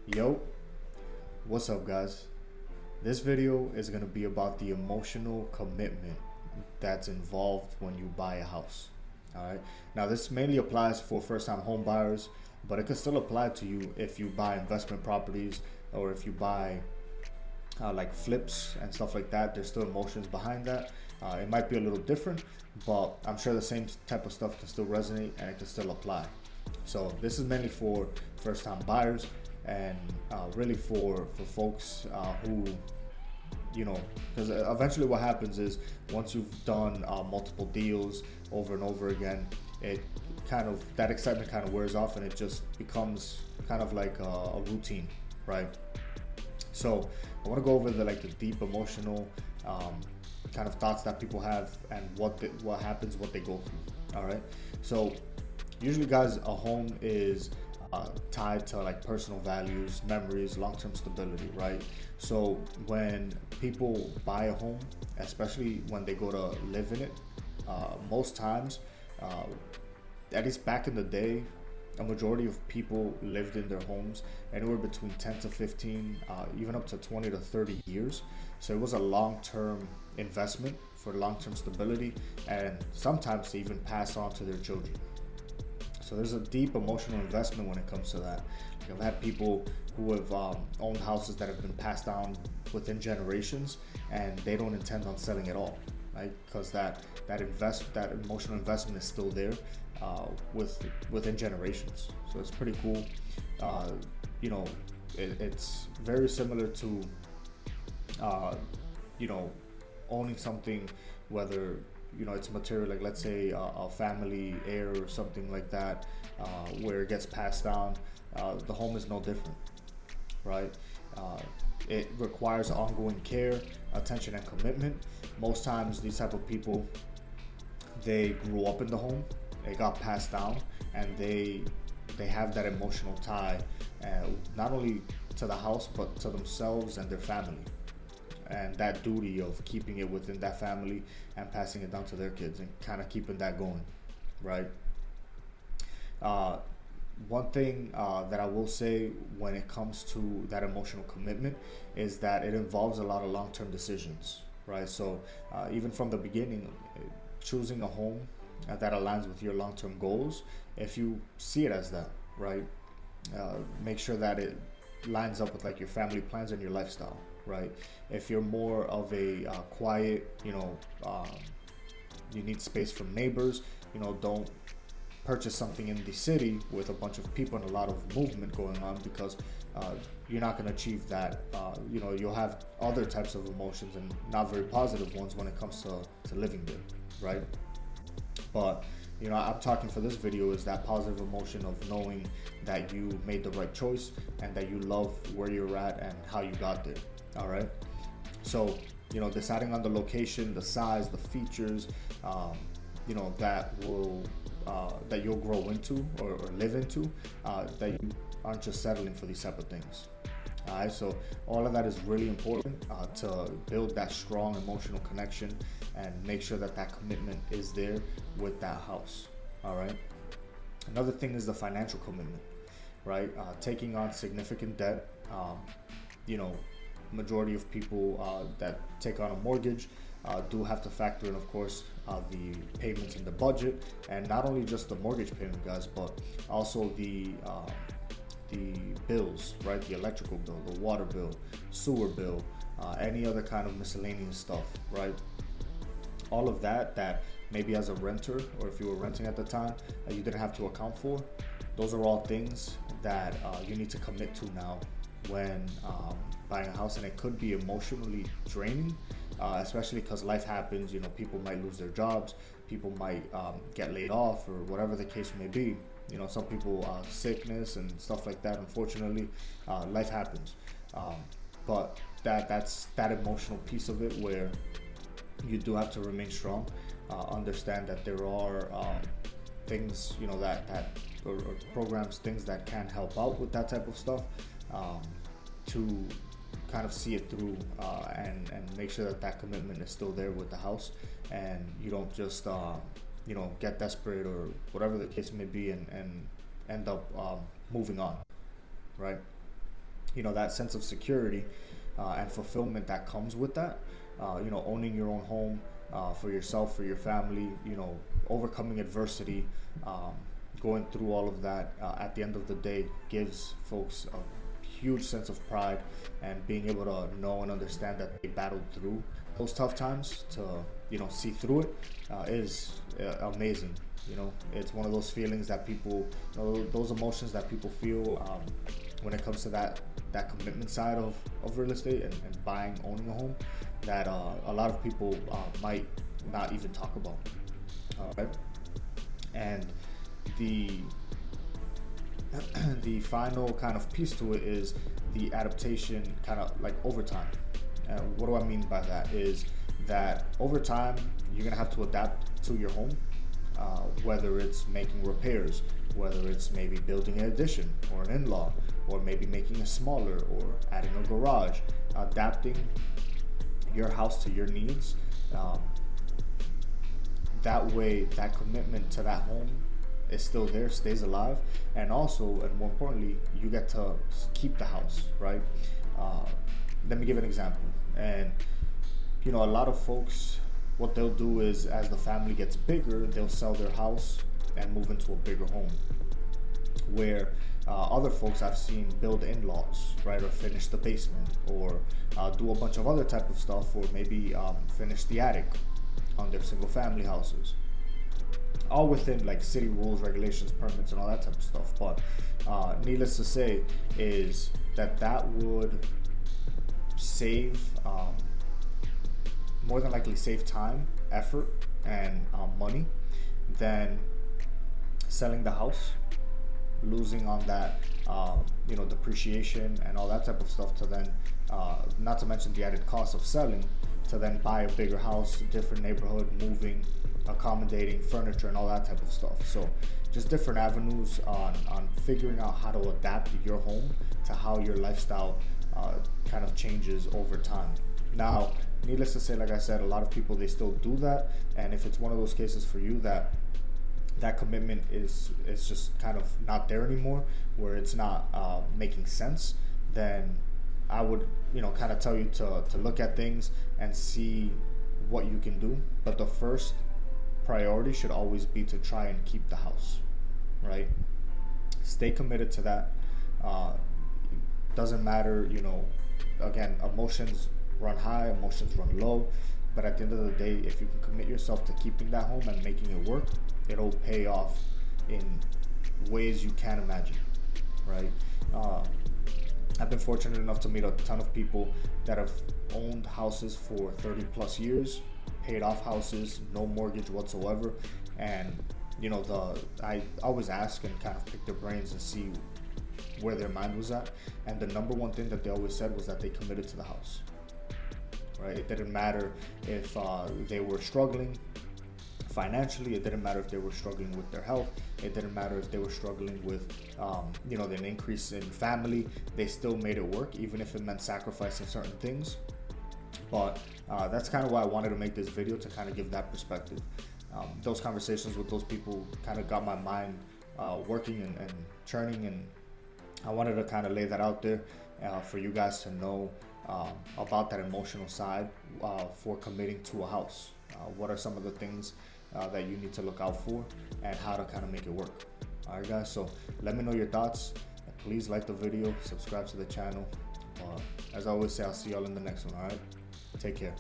Yo, what's up, guys? This video is going to be about the emotional commitment that's involved when you buy a house. All right. Now, this mainly applies for first-time home buyers, but it can still apply to you if you buy investment properties or if you buy like flips and stuff like that. There's still emotions behind that. It might be a little different, but I'm sure the same type of stuff can still resonate and it can still apply. So this is mainly for first-time buyers and really for folks who, because eventually what happens is once you've done multiple deals over and over again, it that excitement kind of wears off and it just becomes kind of like a routine, right? So I want to go over the deep emotional kind of thoughts that people have and what happens, what they go through. All right. So usually, guys, a home is tied to like personal values, memories, long-term stability, right? So when people buy a home, especially when they go to live in it, most times, at least back in the day, a majority of people lived in their homes anywhere between 10 to 15, even up to 20 to 30 years. So it was a long-term investment for long-term stability and sometimes to even pass on to their children. So there's a deep emotional investment when it comes to that. I've had people who have owned houses that have been passed down within generations, and they don't intend on selling at all, right? Because that emotional investment is still there within generations. So it's pretty cool. It's very similar to owning something, whether it's material, like let's say a family heir or something like that, where it gets passed down. The home is no different, right? It requires ongoing care, attention, and commitment. Most times these type of people, they grew up in the home, it got passed down, and they have that emotional tie, not only to the house but to themselves and their family, and that duty of keeping it within that family and passing it down to their kids and kind of keeping that going, right? One thing that I will say when it comes to that emotional commitment is that it involves a lot of long-term decisions, right? So even from the beginning, choosing a home that aligns with your long-term goals, if you see it as that, right? Make sure that it lines up with like your family plans and your lifestyle, right? If you're more of a quiet, you need space from neighbors, don't purchase something in the city with a bunch of people and a lot of movement going on, because you're not going to achieve that. You'll have other types of emotions and not very positive ones when it comes to living there, right? But I'm talking for this video is that positive emotion of knowing that you made the right choice and that you love where you're at and how you got there. All right. So, deciding on the location, the size, the features, that you'll grow into or live into, that you aren't just settling for these type of things. All right. So all of that is really important to build that strong emotional connection and make sure that commitment is there with that house. All right. Another thing is the financial commitment, right? Taking on significant debt. Majority of people that take on a mortgage do have to factor in, of course, the payments in the budget, and not only just the mortgage payment, guys, but also the bills, right? The electrical bill, the water bill, sewer bill, any other kind of miscellaneous stuff, right? All of that maybe as a renter, or if you were renting at the time, you didn't have to account for. Those are all things that you need to commit to now when buying a house, and it could be emotionally draining, especially because life happens. People might lose their jobs, people might get laid off, or whatever the case may be. Some people sickness and stuff like that. Unfortunately, life happens, but that's that emotional piece of it where you do have to remain strong. Understand that there are things, or programs, things that can help out with that type of stuff, to kind of see it through, and make sure that commitment is still there with the house, and you don't just get desperate or whatever the case may be, and end up moving on, right? that sense of security and fulfillment that comes with that. Owning your own home for yourself, for your family, overcoming adversity, going through all of that, at the end of the day gives folks a huge sense of pride, and being able to know and understand that they battled through those tough times to see through it is amazing. It's one of those feelings that people, those emotions that people feel when it comes to that commitment side of real estate and owning a home, that a lot of people might not even talk about. Right? And the final kind of piece to it is the adaptation, kind of like over time. What do I mean by that is that over time you're gonna have to adapt to your home, whether it's making repairs, whether it's maybe building an addition or an in-law, or maybe making it smaller or adding a garage, adapting your house to your needs. That way that commitment to that home is still there, stays alive, and also, and more importantly, you get to keep the house, right? Let me give an example. And a lot of folks, what they'll do is, as the family gets bigger, they'll sell their house and move into a bigger home. Where other folks I've seen build in-laws, right, or finish the basement, or do a bunch of other type of stuff, or maybe finish the attic on their single family houses, all within like city rules, regulations, permits, and all that type of stuff. But needless to say is that would save, more than likely save time, effort, and money than selling the house, losing on that depreciation and all that type of stuff, to then not to mention the added cost of selling, to then buy a bigger house, different neighborhood, moving, accommodating furniture and all that type of stuff. So just different avenues on figuring out how to adapt your home to how your lifestyle kind of changes over time. Now, needless to say, like I said, a lot of people, they still do that, and if it's one of those cases for you that commitment is just kind of not there anymore, where it's not making sense, then I would kind of tell you to look at things and see what you can do. But the first priority should always be to try and keep the house, right? Stay committed to that. Doesn't matter, again, emotions run high, emotions run low, but at the end of the day, if you can commit yourself to keeping that home and making it work, it'll pay off in ways you can't imagine, right? I've been fortunate enough to meet a ton of people that have owned houses for 30 plus years, paid off houses, no mortgage whatsoever. And I always ask and kind of pick their brains and see where their mind was at. And the number one thing that they always said was that they committed to the house, right? It didn't matter if they were struggling financially. It didn't matter if they were struggling with their health. It didn't matter if they were struggling with an increase in family. They still made it work, even if it meant sacrificing certain things. But that's kind of why I wanted to make this video, to kind of give that perspective. Those conversations with those people kind of got my mind working and churning, and I wanted to kind of lay that out there for you guys to know about that emotional side for committing to a house. What are some of the things that you need to look out for, and how to kind of make it work. All right, guys, so let me know your thoughts. Please like the video, subscribe to the channel. As I always say, I'll see y'all in the next one. All right, take care.